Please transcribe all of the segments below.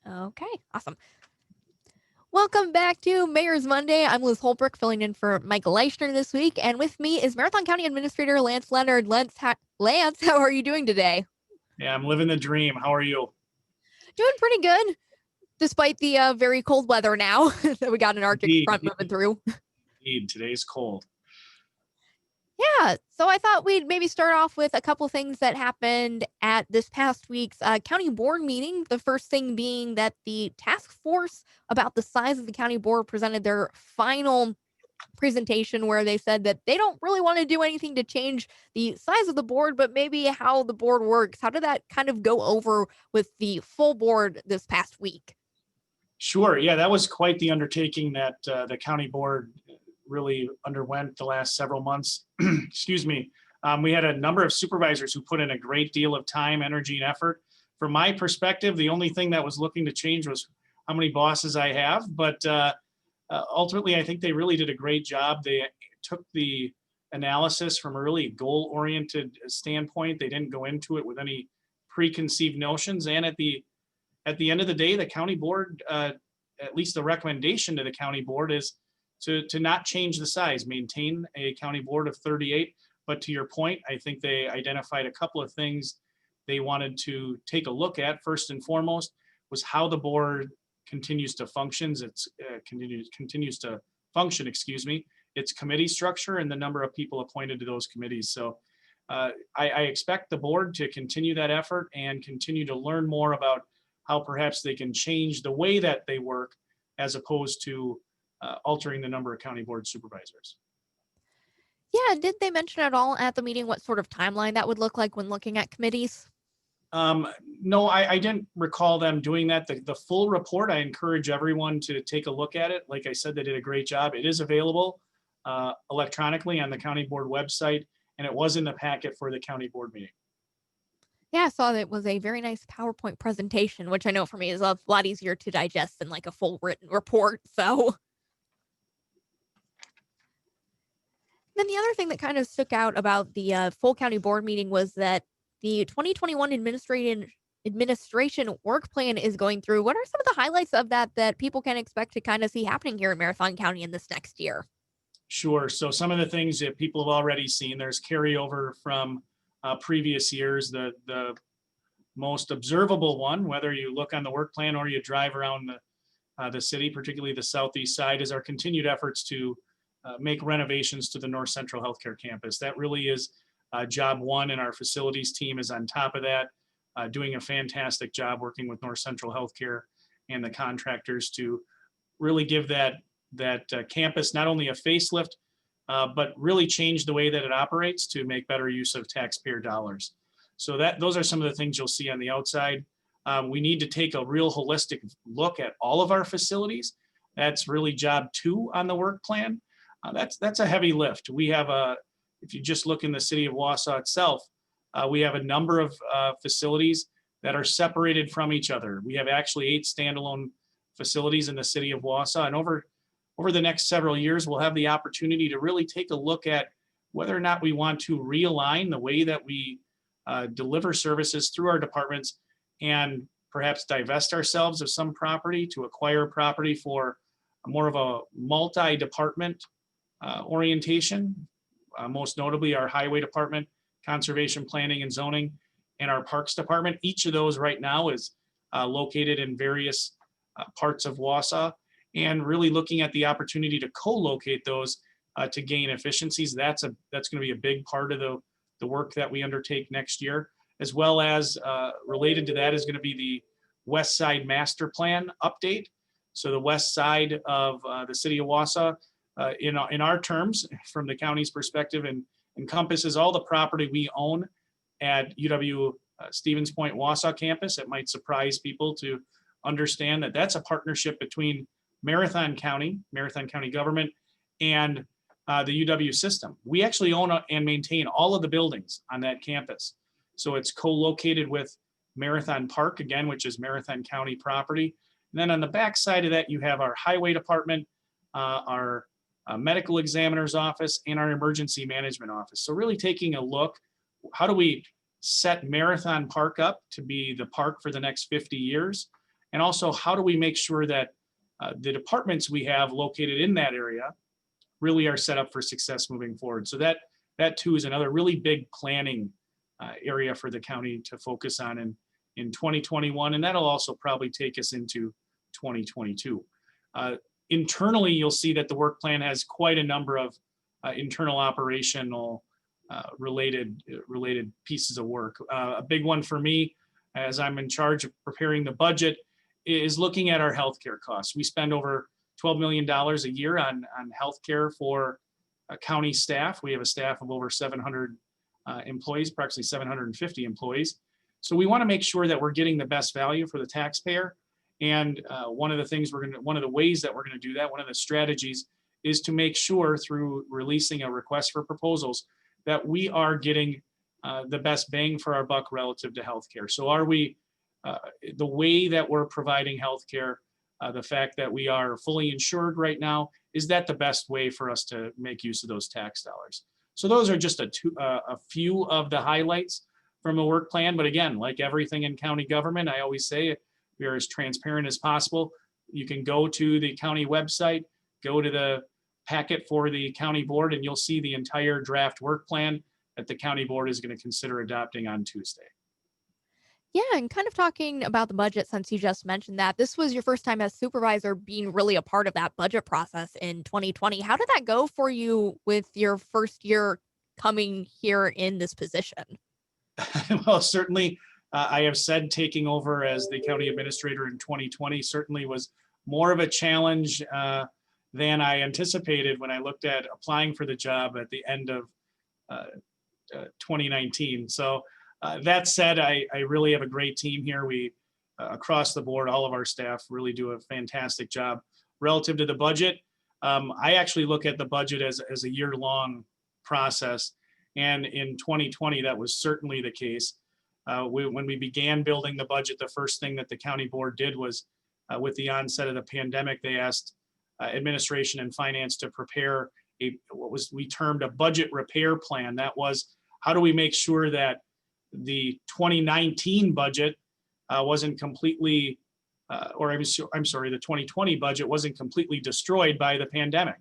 Okay, awesome. Welcome back to Mayor's Monday. I'm Liz Holbrook, filling in for Michael Leischner this week, and with me is Marathon County Administrator Lance Leonhard. Lance, how are you doing today? Yeah, I'm living the dream. How are you? Doing pretty good, despite the very cold weather now that we got an Arctic front moving through. Indeed, today's cold. Yeah, so I thought we'd maybe start off with a couple things that happened at this past week's county board meeting. The first thing being that the task force about the size of the county board presented their final presentation where they said that they don't really want to do anything to change the size of the board, but maybe how the board works. How did that kind of go over with the full board this past week? Sure. Yeah, that was quite the undertaking that the county board really underwent the last several months. Excuse me. We had a number of supervisors who put in a great deal of time, energy, and effort. From my perspective, the only thing that was looking to change was how many bosses I have. But ultimately, I think they really did a great job. They took the analysis from a really goal-oriented standpoint. They didn't go into it with any preconceived notions. And at the end of the day, the county board, at least the recommendation to the county board is to not change the size, maintain a county board of 38. But to your point, I think they identified a couple of things they wanted to take a look at. First and foremost was how the board continues to function. Continues to function, its committee structure and the number of people appointed to those committees. So I expect the board to continue that effort and continue to learn more about how perhaps they can change the way that they work as opposed to altering the number of county board supervisors. Yeah, did they mention at all at the meeting what sort of timeline that would look like when looking at committees? No, I didn't recall them doing that. The full report, I encourage everyone to take a look at it. Like I said, they did a great job. It is available electronically on the county board website, and it was in the packet for the county board meeting. Yeah, I saw that it was a very nice PowerPoint presentation, which I know for me is a lot easier to digest than like a full written report. So then the other thing that kind of stuck out about the full county board meeting was that the 2021 administration work plan is going through. What are some of the highlights of that people can expect to kind of see happening here in Marathon County in this next year? Sure. So some of the things that people have already seen, there's carryover from previous years. The most observable one, whether you look on the work plan or you drive around the city, particularly the southeast side, is our continued efforts to make renovations to the North Central Healthcare Campus. That really is job one, and our facilities team is on top of that, doing a fantastic job working with North Central Healthcare and the contractors to really give that campus not only a facelift, but really change the way that it operates to make better use of taxpayer dollars. So those are some of the things you'll see on the outside. We need to take a real holistic look at all of our facilities. That's really job two on the work plan. That's a heavy lift. We have if you just look in the city of Wausau itself, we have a number of facilities that are separated from each other. We have actually 8 standalone facilities in the city of Wausau, and over the next several years, we'll have the opportunity to really take a look at whether or not we want to realign the way that we deliver services through our departments and perhaps divest ourselves of some property to acquire property for more of a multi-department orientation, most notably our highway department, conservation planning and zoning, and our parks department. Each of those right now is located in various parts of Wausau, and really looking at the opportunity to co-locate those to gain efficiencies. That's going to be a big part of the work that we undertake next year, as well as related to that is going to be the West Side Master Plan update. So the west side of the city of Wausau, in our terms, from the county's perspective, encompasses all the property we own at UW Stevens Point Wausau campus. It might surprise people to understand that that's a partnership between Marathon County government, and the UW system. We actually own and maintain all of the buildings on that campus. So it's co-located with Marathon Park, again, which is Marathon County property. And then on the back side of that, you have our highway department, our medical examiner's office, and our emergency management office. So really taking a look, how do we set Marathon Park up to be the park for the next 50 years? And also, how do we make sure that the departments we have located in that area really are set up for success moving forward? So that too is another really big planning area for the county to focus on in 2021, and that'll also probably take us into 2022. Internally, you'll see that the work plan has quite a number of internal operational related pieces of work. A big one for me, as I'm in charge of preparing the budget, is looking at our healthcare costs. We spend over $12 million a year on healthcare for county staff. We have a staff of over 700 employees, approximately 750 employees. So we want to make sure that we're getting the best value for the taxpayer. And one of the ways that we're going to do that, one of the strategies, is to make sure through releasing a request for proposals that we are getting the best bang for our buck relative to healthcare. So are we, the way that we're providing healthcare, the fact that we are fully insured right now, is that the best way for us to make use of those tax dollars? So those are just a few of the highlights from the work plan. But again, like everything in county government, I always say we are as transparent as possible. You can go to the county website, go to the packet for the county board, and you'll see the entire draft work plan that the county board is going to consider adopting on Tuesday. Yeah, and kind of talking about the budget, since you just mentioned that, this was your first time as supervisor being really a part of that budget process in 2020. How did that go for you with your first year coming here in this position? Well, certainly, I have said taking over as the county administrator in 2020 certainly was more of a challenge than I anticipated when I looked at applying for the job at the end of 2019. So that said, I really have a great team here. We, across the board, all of our staff really do a fantastic job. Relative to the budget, I actually look at the budget as a year-long process. And in 2020, that was certainly the case. When we began building the budget, the first thing that the county board did was, with the onset of the pandemic, they asked administration and finance to prepare what we termed a budget repair plan. That was, how do we make sure that the 2019 budget wasn't completely, I'm sorry, the 2020 budget wasn't completely destroyed by the pandemic.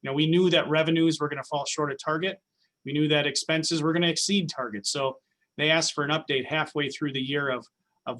You know, we knew that revenues were going to fall short of target. We knew that expenses were going to exceed targets. So they asked for an update halfway through the year of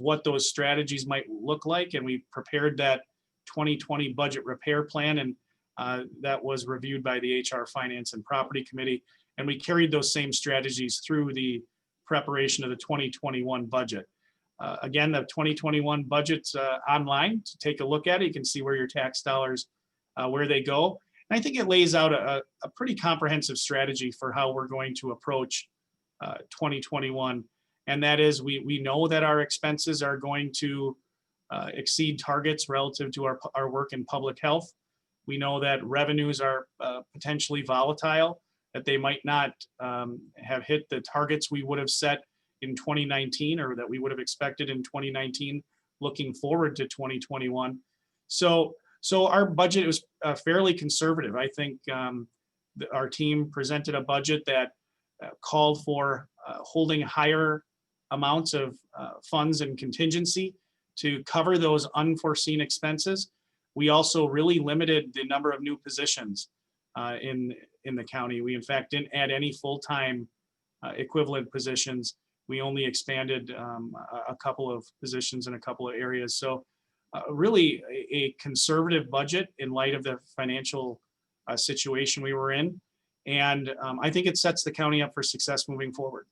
what those strategies might look like. And we prepared that 2020 budget repair plan. And that was reviewed by the HR, Finance, and Property Committee. And we carried those same strategies through the preparation of the 2021 budget. Again, the 2021 budget's online to take a look at it. You can see where your tax dollars, where they go. And I think it lays out a pretty comprehensive strategy for how we're going to approach 2021. And that is, we know that our expenses are going to exceed targets relative to our work in public health. We know that revenues are potentially volatile, that they might not have hit the targets we would have set in 2019 or that we would have expected in 2019 looking forward to 2021. So our budget was fairly conservative. I think our team presented a budget that called for holding higher amounts of funds and contingency to cover those unforeseen expenses. We also really limited the number of new positions in the county. We in fact didn't add any full-time equivalent positions. We only expanded a couple of positions in a couple of areas. So really a conservative budget in light of the financial situation we were in. And I think it sets the county up for success moving forward.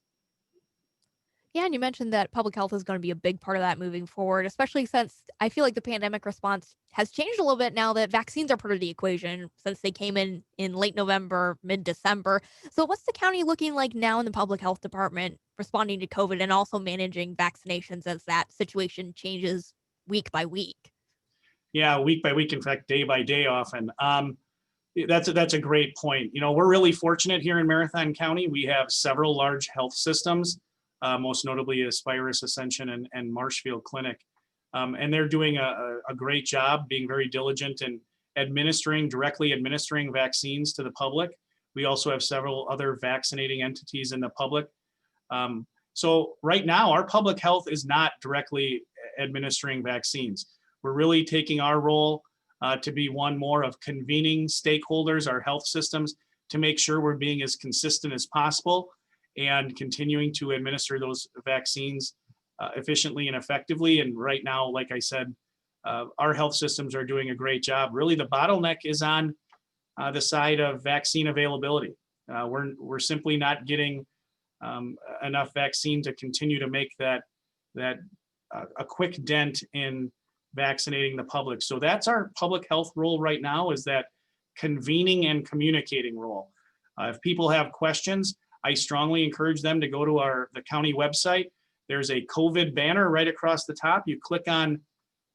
Yeah, and you mentioned that public health is going to be a big part of that moving forward, especially since I feel like the pandemic response has changed a little bit now that vaccines are part of the equation since they came in late November, mid-December. So what's the county looking like now in the public health department responding to COVID and also managing vaccinations as that situation changes week by week? Yeah, week by week, in fact, day by day often. That's a great point. You know, we're really fortunate here in Marathon County. We have several large health systems, most notably Aspirus, Ascension, and Marshfield Clinic. And they're doing a great job, being very diligent in directly administering vaccines to the public. We also have several other vaccinating entities in the public. So right now, our public health is not directly administering vaccines. We're really taking our role to be one more of convening stakeholders, our health systems, to make sure we're being as consistent as possible and continuing to administer those vaccines efficiently and effectively. And right now, like I said, our health systems are doing a great job. Really, the bottleneck is on the side of vaccine availability. We're simply not getting enough vaccine to continue to make that a quick dent in vaccinating the public. So that's our public health role right now, is that convening and communicating role. If people have questions, I strongly encourage them to go to the county website. There's a COVID banner right across the top. You click on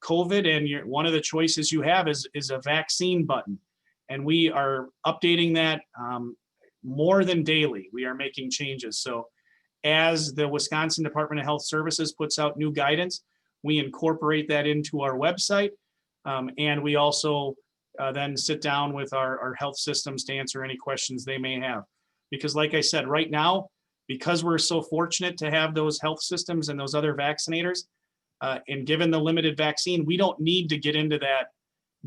COVID, and one of the choices you have is a vaccine button. And we are updating that more than daily. We are making changes. So as the Wisconsin Department of Health Services puts out new guidance, we incorporate that into our website. And we also then sit down with our health systems to answer any questions they may have. Because like I said, right now, because we're so fortunate to have those health systems and those other vaccinators, and given the limited vaccine, we don't need to get into that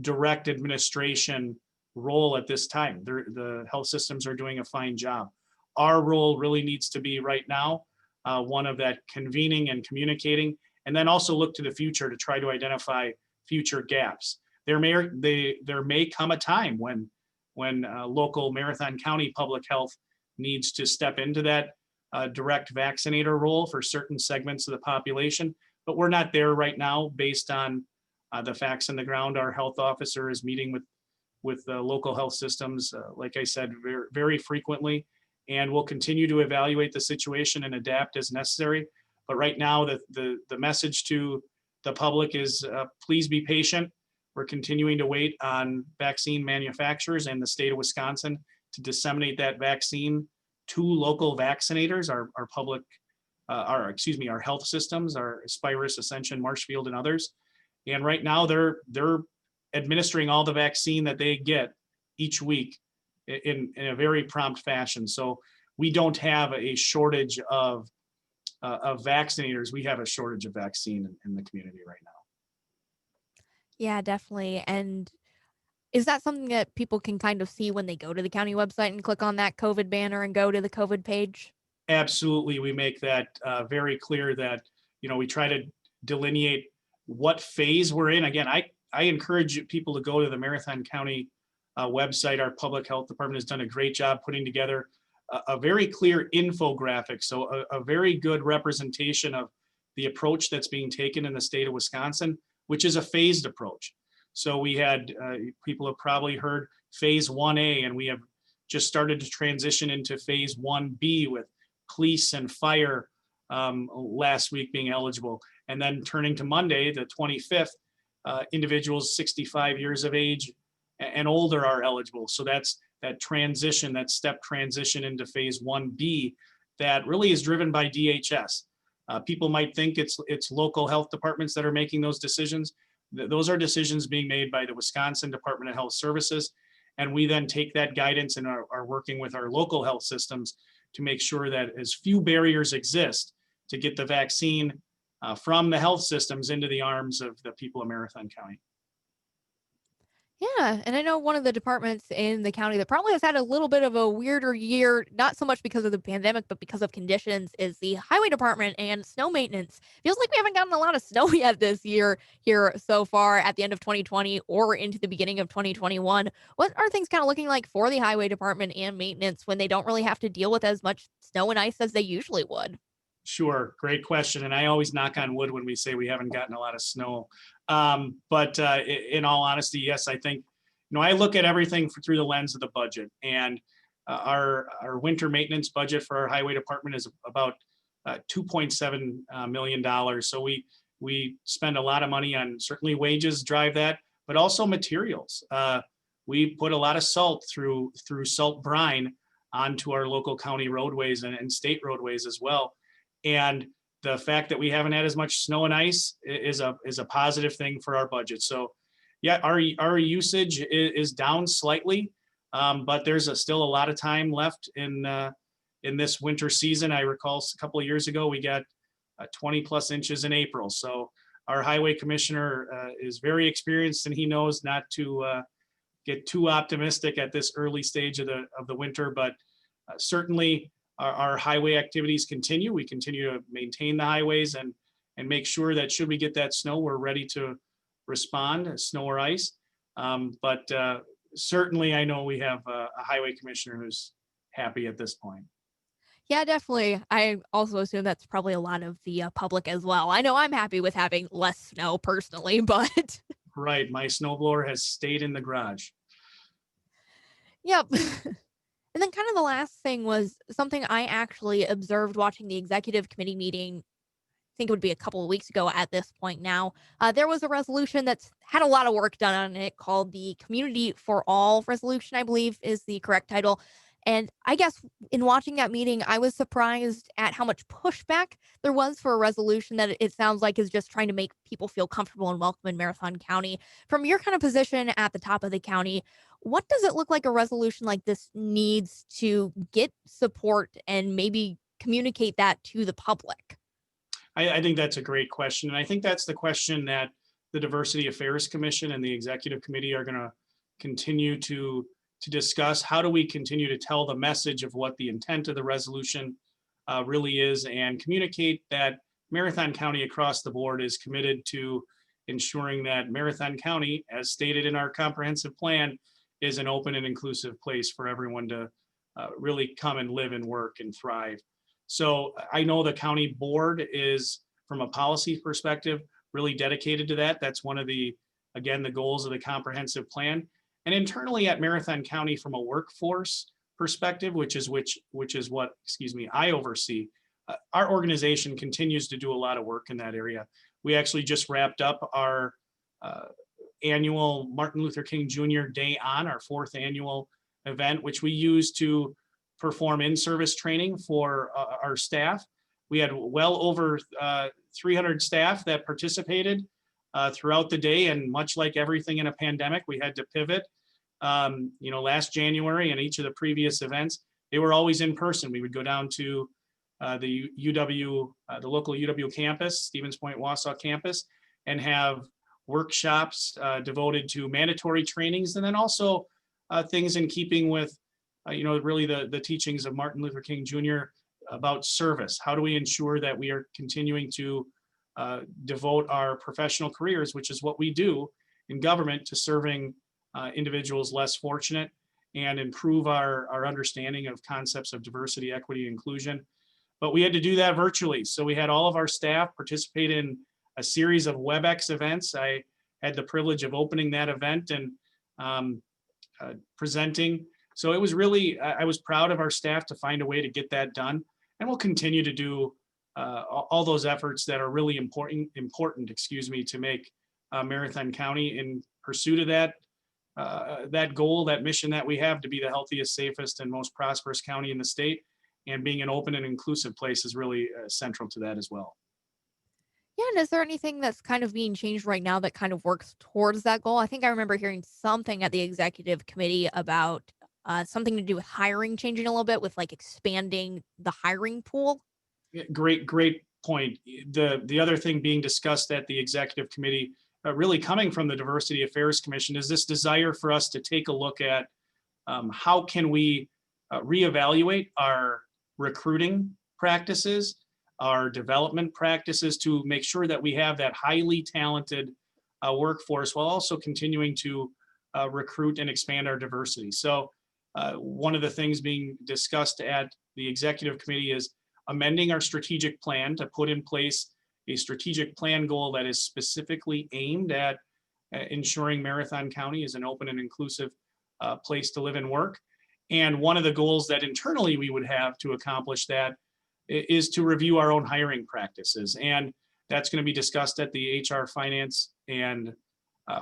direct administration role at this time. The health systems are doing a fine job. Our role really needs to be right now one of that convening and communicating, and then also look to the future to try to identify future gaps. There may come a time when local Marathon County Public Health needs to step into that direct vaccinator role for certain segments of the population, but we're not there right now based on the facts on the ground. Our health officer is meeting with local health systems, like I said, very, very frequently, and we'll continue to evaluate the situation and adapt as necessary. But right now, the message to the public is please be patient. We're continuing to wait on vaccine manufacturers and the state of Wisconsin to disseminate that vaccine to local vaccinators, our health systems, our Aspirus, Ascension, Marshfield, and others. And right now they're administering all the vaccine that they get each week in a very prompt fashion. So we don't have a shortage of vaccinators. We have a shortage of vaccine in the community right now. Yeah, definitely. And is that something that people can kind of see when they go to the county website and click on that COVID banner and go to the COVID page? Absolutely. We make that very clear that, we try to delineate what phase we're in. Again, I encourage people to go to the Marathon County website. Our public health department has done a great job putting together a very clear infographic. So a very good representation of the approach that's being taken in the state of Wisconsin, which is a phased approach. So we had, people have probably heard phase 1A, and we have just started to transition into phase 1B with police and fire last week being eligible. And then turning to Monday, the 25th, individuals 65 years of age and older are eligible. So that's that transition, that step transition into phase 1B that really is driven by DHS. People might think it's local health departments that are making those decisions. Those are decisions being made by the Wisconsin Department of Health Services. And we then take that guidance and are working with our local health systems to make sure that as few barriers exist to get the vaccine from the health systems into the arms of the people of Marathon County. Yeah, and I know one of the departments in the county that probably has had a little bit of a weirder year, not so much because of the pandemic, but because of conditions, is the highway department and snow maintenance. Feels like we haven't gotten a lot of snow yet this year here so far at the end of 2020 or into the beginning of 2021. What are things kind of looking like for the highway department and maintenance when they don't really have to deal with as much snow and ice as they usually would? Sure, great question. And I always knock on wood when we say we haven't gotten a lot of snow. But in all honesty, yes, I think, I look at everything through the lens of the budget. And our winter maintenance budget for our highway department is about $2.7 million. So we spend a lot of money on certainly wages drive that, but also materials. We put a lot of salt through salt brine onto our local county roadways and state roadways as well. And the fact that we haven't had as much snow and ice is a positive thing for our budget. So yeah, our usage is down slightly, but there's still a lot of time left in this winter season. I recall a couple of years ago, we got 20 plus inches in April. So our highway commissioner is very experienced, and he knows not to get too optimistic at this early stage of the winter, but certainly our highway activities continue. We continue to maintain the highways and make sure that should we get that snow, we're ready to respond, snow or ice. But certainly I know we have a highway commissioner who's happy at this point. Yeah, definitely. I also assume that's probably a lot of the public as well. I know I'm happy with having less snow personally, but Right, my snowblower has stayed in the garage. yep. And then kind of the last thing was something I actually observed watching the executive committee meeting. I think it would be a couple of weeks ago at this point now. There was a resolution that's had a lot of work done on it called the Community for All resolution, I believe is the correct title. And I guess in watching that meeting, I was surprised at how much pushback there was for a resolution that it sounds like is just trying to make people feel comfortable and welcome in Marathon County. From your kind of position at the top of the county, what does it look like a resolution like this needs to get support and maybe communicate that to the public? I think that's a great question. And I think that's the question that the Diversity Affairs Commission and the Executive Committee are going to continue to discuss. How do we continue to tell the message of what the intent of the resolution really is, and communicate that Marathon County across the board is committed to ensuring that Marathon County, as stated in our comprehensive plan, is an open and inclusive place for everyone to really come and live and work and thrive. So I know the county board is, from a policy perspective, really dedicated to that. That's one of the, again, the goals of the comprehensive plan. And internally at Marathon County, from a workforce perspective, which is what, excuse me, I oversee, our organization continues to do a lot of work in that area. We actually just wrapped up our annual Martin Luther King Jr. Day On, our 4th annual event, which we use to perform in-service training for our staff. We had well over 300 staff that participated throughout the day, and much like everything in a pandemic, we had to pivot. Last January and each of the previous events, they were always in person. We would go down to the local UW campus, Stevens Point, Wausau campus, and have workshops devoted to mandatory trainings, and then also things in keeping with really the teachings of Martin Luther King Jr. about service. How do we ensure that we are continuing to devote our professional careers, which is what we do in government, to serving individuals less fortunate, and improve our understanding of concepts of diversity, equity, inclusion. But we had to do that virtually. So we had all of our staff participate in a series of WebEx events. I had the privilege of opening that event and presenting. So it was really, I was proud of our staff to find a way to get that done. And we'll continue to do all those efforts that are really important, to make Marathon County, in pursuit of that goal, that mission that we have to be the healthiest, safest, and most prosperous county in the state. And being an open and inclusive place is really central to that as well. Yeah, and is there anything that's kind of being changed right now that kind of works towards that goal? I think I remember hearing something at the executive committee about something to do with hiring changing a little bit, with like expanding the hiring pool. Yeah, great point. The other thing being discussed at the executive committee, really coming from the Diversity Affairs Commission, is this desire for us to take a look at how can we reevaluate our recruiting practices, our development practices, to make sure that we have that highly talented workforce, while also continuing to recruit and expand our diversity. So one of the things being discussed at the executive committee is amending our strategic plan to put in place a strategic plan goal that is specifically aimed at ensuring Marathon County is an open and inclusive place to live and work. And one of the goals that internally we would have to accomplish that is to review our own hiring practices. And that's going to be discussed at the HR, Finance, and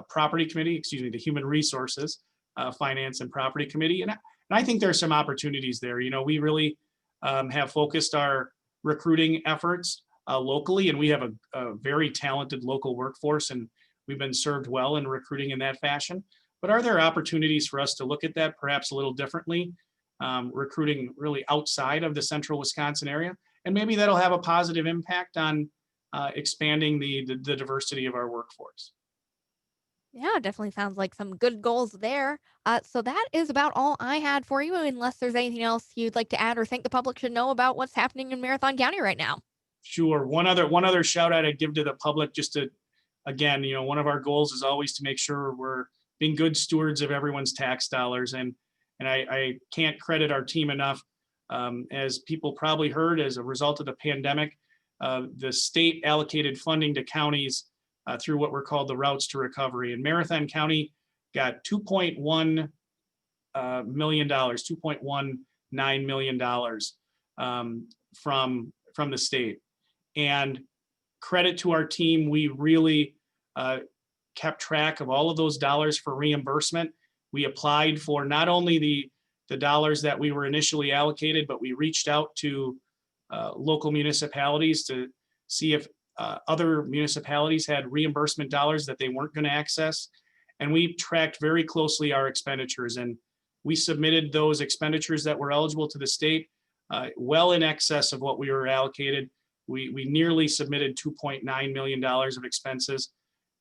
Property Committee, the Human Resources, Finance, and Property Committee. And I think there's some opportunities there. We really have focused our recruiting efforts locally, and we have a very talented local workforce, and we've been served well in recruiting in that fashion. But are there opportunities for us to look at that perhaps a little differently, recruiting really outside of the central Wisconsin area? And maybe that'll have a positive impact on expanding the diversity of our workforce. Yeah, definitely sounds like some good goals there. So that is about all I had for you, unless there's anything else you'd like to add or think the public should know about what's happening in Marathon County right now. Sure. One other shout out I'd give to the public, just to, again, one of our goals is always to make sure we're being good stewards of everyone's tax dollars. And I can't credit our team enough. As people probably heard, as a result of the pandemic, the state allocated funding to counties through what were called the routes to recovery. And Marathon County got $2.1 million, $2.19 million from the state. And credit to our team, we really kept track of all of those dollars for reimbursement. We applied for not only the dollars that we were initially allocated, but we reached out to local municipalities to see if other municipalities had reimbursement dollars that they weren't going to access. And we tracked very closely our expenditures, and we submitted those expenditures that were eligible to the state well in excess of what we were allocated. We nearly submitted $2.9 million of expenses,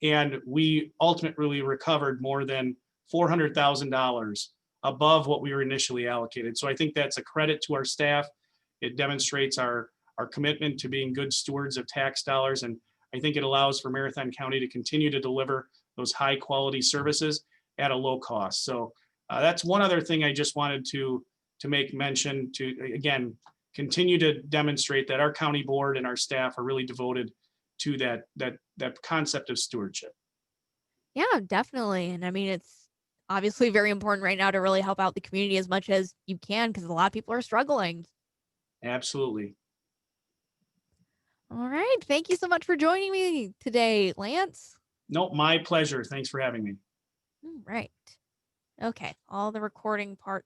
and we ultimately recovered more than $400,000 above what we were initially allocated. So I think that's a credit to our staff. It demonstrates our commitment to being good stewards of tax dollars. And I think it allows for Marathon County to continue to deliver those high quality services at a low cost. So that's one other thing I just wanted to make mention, to, again, continue to demonstrate that our county board and our staff are really devoted to that concept of stewardship. Yeah, definitely. And I mean, it's obviously very important right now to really help out the community as much as you can because a lot of people are struggling. Absolutely. All right. Thank you so much for joining me today, Lance. No, my pleasure. Thanks for having me. All right. Okay. All the recording parts